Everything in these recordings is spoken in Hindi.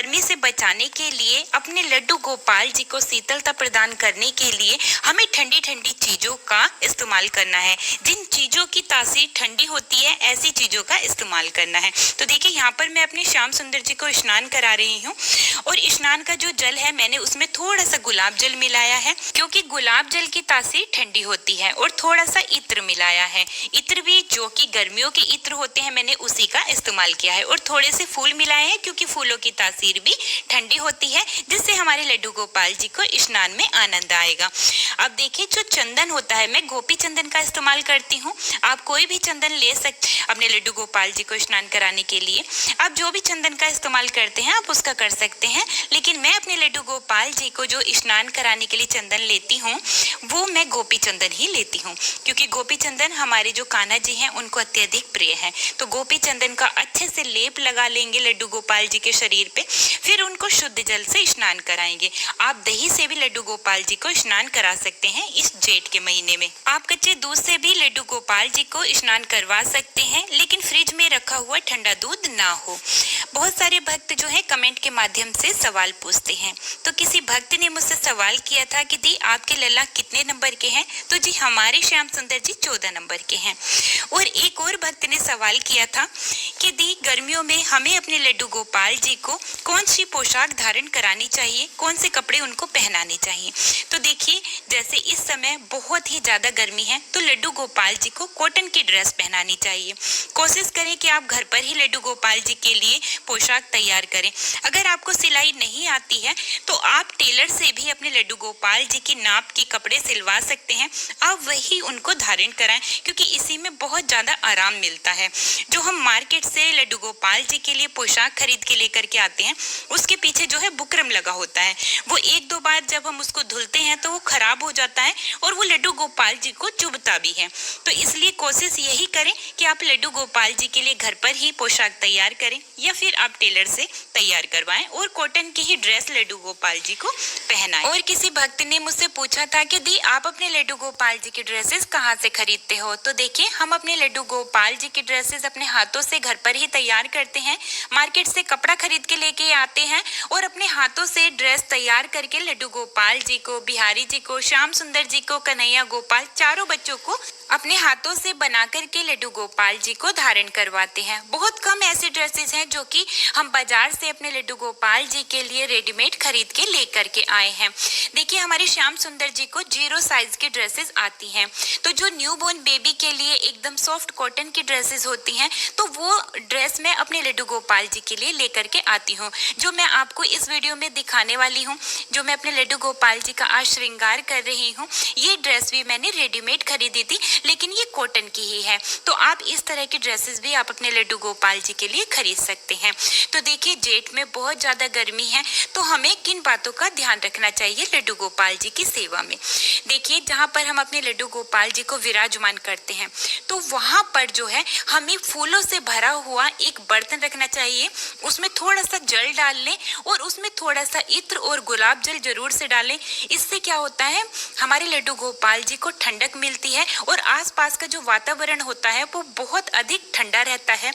गर्मी से बचाने के लिए, अपने लड्डू गोपाल जी को शीतलता प्रदान करने के लिए हमें ठंडी ठंडी चीजों का इस्तेमाल करना है। जिन चीजों की तासीर ठंडी होती है, ऐसी चीजों का इस्तेमाल करना है। तो देखिए, यहाँ पर मैं अपने श्याम सुंदर जी को स्नान करा रही हूँ और स्नान का जो जल है, मैंने उसमें थोड़ा सा गुलाब जल मिलाया है, क्योंकि गुलाब जल की तासीर ठंडी होती है। और थोड़ा सा इत्र मिलाया है। इत्र भी जो कि गर्मियों के इत्र होते हैं, मैंने उसी का इस्तेमाल किया है। और थोड़े से फूल मिलाए हैं, क्योंकि फूलों की तासीर भी ठंडी होती है, जिससे हमारे लड्डू गोपाल जी को स्नान में आनंद आएगा। अब देखिए, जो चंदन होता है, मैं गोपी चंदन का इस्तेमाल करती हूँ। आप कोई भी चंदन ले सकते अपने लड्डू गोपाल जी को स्नान कराने के लिए। आप जो भी चंदन का इस्तेमाल करते हैं, आप उसका कर सकते हैं, लेकिन मैं अपने लड्डू गोपाल जी को जो स्नान कराने के लिए चंदन लेती हूँ, वो मैं गोपी चंदन ही लेती हूँ, क्योंकि गोपी चंदन हमारे जो कान्हा जी हैं, उनको अत्यधिक प्रिय है। तो गोपी चंदन का अच्छे से लेप लगा लेंगे लड्डू गोपाल जी के शरीर पे, फिर उनको शुद्ध जल से स्नान कराएंगे। आप दही से भी लड्डू गोपाल जी को स्नान करा सकते हैं इस जेठ के महीने में। आप कच्चे दूध से भी लड्डू गोपाल जी को स्नान करवा सकते हैं, लेकिन फ्रिज में रखा हुआ ठंडा दूध ना हो। बहुत सारे भक्त जो है कमेंट के माध्यम से सवाल पूछते हैं। तो किसी भक्त ने मुझसे सवाल किया था कि दी, आपके लल्ला कितने नंबर के हैं? तो जी, हमारे श्याम सुंदर जी 14 नंबर के हैं। और एक और भक्त ने सवाल किया था कि दी, गर्मियों में हमें अपने लड्डू गोपाल जी को कौन सी पोशाक धारण करानी चाहिए, कौन से कपड़े उनको पहनाने चाहिए? तो देखिए, जैसे इस समय बहुत ही ज्यादा गर्मी है, तो लड्डू गोपाल जी को कॉटन की ड्रेस पहनानी चाहिए। कोशिश करें कि आप घर पर ही लड्डू गोपाल जी के लिए पोशाक तैयार करें। अगर आपको सिलाई नहीं आती है, तो आप टेलर से भी अपने लड्डू गोपाल जी की नाप के कपड़े सिलवा सकते हैं। आप वही उनको धारण कराएं, क्योंकि इसी में बहुत ज्यादा आराम मिलता है। जो हम मार्केट से लड्डू गोपाल जी के लिए पोशाक खरीद के लेकर के आते हैं, उसके पीछे जो है बुकरम लगा होता है। वो एक दो बार जब हम उसको धुलते हैं, तो वो खराब हो जाता है और वो लड्डू गोपाल जी को चुभता भी है। तो इसलिए कोशिश यही करें कि आप लड्डू गोपाल जी के लिए घर पर ही पोशाक तैयार करें, या फिर आप टेलर से तैयार करवाएं और कॉटन की ही ड्रेस लड्डू गोपाल जी को पहनाएं। और किसी भक्त ने मुझसे पूछा था कि दी, आप अपने लड्डू गोपाल जी की ड्रेसेस कहाँ से खरीदते हो? तो देखिए, हम अपने लड्डू गोपाल जी की ड्रेसेस अपने हाथों से घर पर ही तैयार करते हैं। मार्केट से कपड़ा खरीद के लेके आते हैं और अपने हाथों से ड्रेस तैयार करके लड्डू गोपाल जी को, बिहारी जी को, श्याम सुंदर जी को, कन्हैया गोपाल, चारों बच्चों को अपने हाथों से बना करके लड्डू गोपाल जी को धारण करवाते हैं। बहुत कम ऐसे ड्रेसेस हैं जो कि हम बाजार से अपने लड्डू गोपाल जी के लिए रेडीमेड खरीद के लेकर के आए हैं। देखिए, हमारे श्याम सुंदर जी को 0 साइज की ड्रेसेस आती हैं। तो जो न्यूबॉर्न बेबी के लिए एकदम सॉफ्ट कॉटन की ड्रेसेस होती हैं, तो वो ड्रेस मैं अपने लड्डू गोपाल जी के लिए लेकर के आती हूँ, जो मैं आपको इस वीडियो में दिखाने वाली हूँ। जो मैं अपने लड्डू गोपाल जी का आज श्रृंगार कर रही हूँ, ये ड्रेस भी मैंने रेडीमेड खरीदी थी, लेकिन ये कॉटन की ही है। तो आप इस तरह की ड्रेसेस भी आप अपने लड्डू गोपाल जी के लिए खरीद सकते हैं। तो देखिए, जेठ में बहुत ज्यादा गर्मी है, तो हमें किन बातों का ध्यान रखना चाहिए लड्डू गोपाल जी की सेवा में? देखिए, जहाँ पर हम अपने लड्डू गोपाल जी को विराजमान करते हैं, तो वहां पर जो है हमें फूलों से भरा हुआ एक बर्तन रखना चाहिए। उसमें थोड़ा सा जल डाल लें और उसमें थोड़ा सा इत्र और गुलाब जल जरूर से डालें। इससे क्या होता है, हमारे लड्डू गोपाल जी को ठंडक मिलती है और आसपास का जो वातावरण होता है वो बहुत अधिक ठंडा रहता है।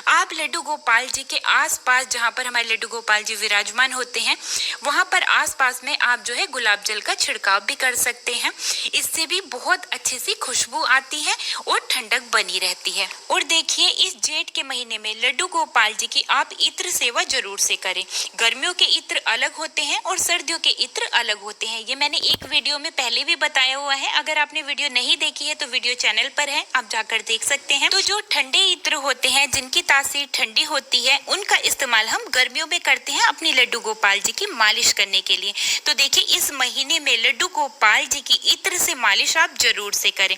आप लड्डू गोपाल जी के आसपास, जहाँ पर हमारे लड्डू गोपाल जी विराजमान होते हैं, वहां पर आसपास में आप जो है गुलाब जल का छिड़काव भी कर सकते हैं। इससे भी बहुत अच्छी सी खुशबू आती है और ठंडक बनी रहती है। और देखिए, इस जेठ के महीने में लड्डू गोपाल जी की आप इत्र सेवा जरूर से करें। गर्मियों के इत्र अलग होते हैं और सर्दियों के इत्र अलग होते हैं। ये मैंने एक वीडियो में पहले भी बताया हुआ है। अगर आपने वीडियो नहीं देखी है, तो वीडियो चैनल पर है, आप जाकर देख सकते हैं। तो जो ठंडे इत्र होते हैं, जिनकी तासीर ठंडी होती है, उनका इस्तेमाल हम गर्मियों में करते हैं अपनी लड्डू गोपाल जी की मालिश करने के लिए। तो देखिए, इस महीने में लड्डू गोपाल जी की इत्र से मालिश आप जरूर से करें।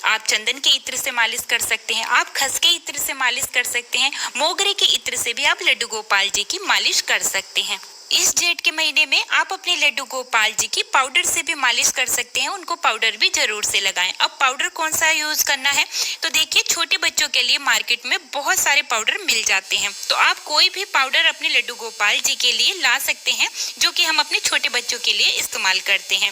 आप चंदन के इत्र से मालिश कर सकते हैं, आप खस के इत्र से मालिश कर सकते हैं, मोगरे के इत्र से भी आप लड्डू गोपाल जी की मालिश कर सकते हैं। इस जेठ के महीने में आप अपने लड्डू गोपाल जी की पाउडर से भी मालिश कर सकते हैं, उनको पाउडर भी जरूर से लगाएं। अब पाउडर कौन सा यूज करना है, तो देखिए छोटे बच्चों के लिए मार्केट में बहुत सारे पाउडर मिल जाते हैं, तो आप कोई भी पाउडर अपने लड्डू गोपाल जी के लिए ला सकते हैं, जो कि हम अपने छोटे बच्चों के लिए इस्तेमाल करते हैं।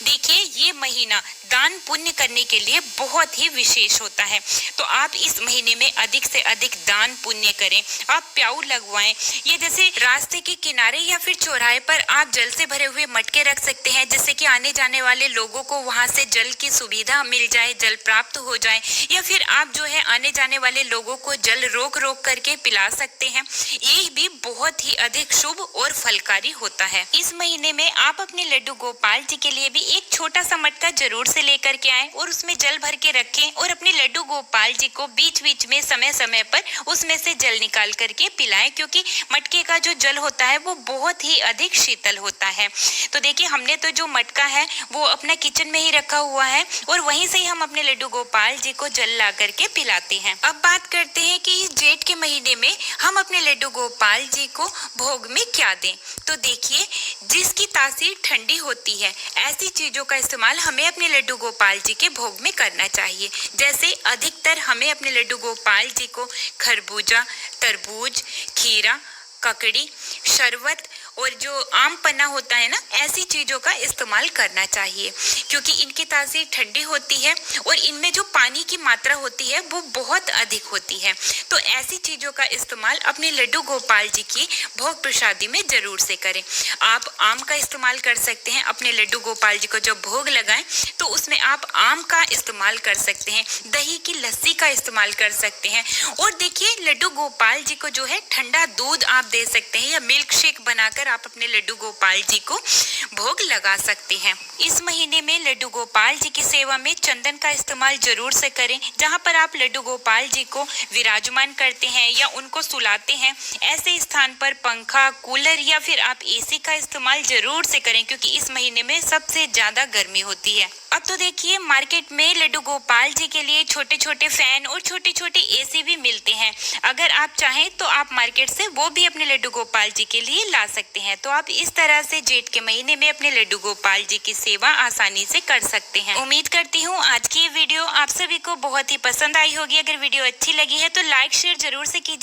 देखिए ये महीना दान पुण्य करने के लिए बहुत ही विशेष होता है, तो आप इस महीने में अधिक से अधिक दान पुण्य करें। आप प्याऊ लगवाएं, ये जैसे रास्ते के किनारे या फिर चौराहे पर आप जल से भरे हुए मटके रख सकते हैं, जिससे कि आने जाने वाले लोगों को वहां से जल की सुविधा मिल जाए, जल प्राप्त हो जाए, या फिर आप जो है आने जाने वाले लोगों को जल रोक रोक करके पिला सकते हैं। ये भी बहुत ही अधिक शुभ और फलकारी होता है। इस महीने में आप अपने लड्डू गोपाल जी के लिए भी एक छोटा सा मटका जरूर से लेकर के आएं और उसमें जल भर के रखें और अपने लड्डू गोपाल जी को बीच बीच में समय समय पर उसमें से जल निकाल करके पिलाएं, क्योंकि मटके का जो जल होता है वो बहुत ही अधिक शीतल होता है। तो देखिए हमने तो जो मटका है वो अपना किचन में ही रखा हुआ है और वहीं से ही हम अपने लड्डू गोपाल जी को जल ला करके पिलाते हैं। अब बात करते हैं कि इस जेठ के महीने में हम अपने लड्डू गोपाल जी को भोग में क्या दें। तो देखिए जिसकी तासीर ठंडी होती है ऐसी चीजों का इस्तेमाल हमें अपने लड्डू गोपाल जी के भोग में करना चाहिए। जैसे अधिकतर हमें अपने लड्डू गोपाल जी को खरबूजा, तरबूज, खीरा, ककड़ी, शरबत और जो आम पन्ना होता है ना, ऐसी चीजों का इस्तेमाल करना चाहिए, क्योंकि इनकी तासीर ठंडी होती है और इनमें जो पानी की मात्रा होती है वो बहुत अधिक होती है। तो ऐसी चीजों का इस्तेमाल अपने लड्डू गोपाल जी की भोग प्रसादी में जरूर से करें। आप आम का इस्तेमाल कर सकते हैं, अपने लड्डू गोपाल जी को जब भोग लगाएं तो उसमें आप आम का इस्तेमाल कर सकते हैं, दही की लस्सी का इस्तेमाल कर सकते हैं। और देखिए लड्डू गोपाल जी को जो है ठंडा दूध आप दे सकते हैं या मिल्क शेक बनाकर आप अपने लड्डू गोपाल जी को भोग लगा सकते हैं। इस महीने में लड्डू गोपाल जी की सेवा में चंदन का इस्तेमाल जरूर से करें। जहां पर आप लड्डू गोपाल जी को विराजमान करते हैं या उनको सुलाते हैं, ऐसे स्थान पर पंखा, कूलर या फिर आप एसी का इस्तेमाल जरूर से करें, क्योंकि इस महीने में सबसे ज्यादा गर्मी होती है। अब तो देखिए मार्केट में लड्डू गोपाल जी के लिए छोटे छोटे फैन और छोटे छोटे एसी भी मिलते हैं। अगर आप चाहें तो आप मार्केट से वो भी अपने लड्डू गोपाल जी के लिए ला सकते हैं। तो आप इस तरह से जेठ के महीने में अपने लड्डू गोपाल जी की सेवा आसानी से कर सकते हैं। उम्मीद करती हूँ आज की ये वीडियो आप सभी को बहुत ही पसंद आई होगी। अगर वीडियो अच्छी लगी है तो लाइक शेयर जरूर से कीजिए।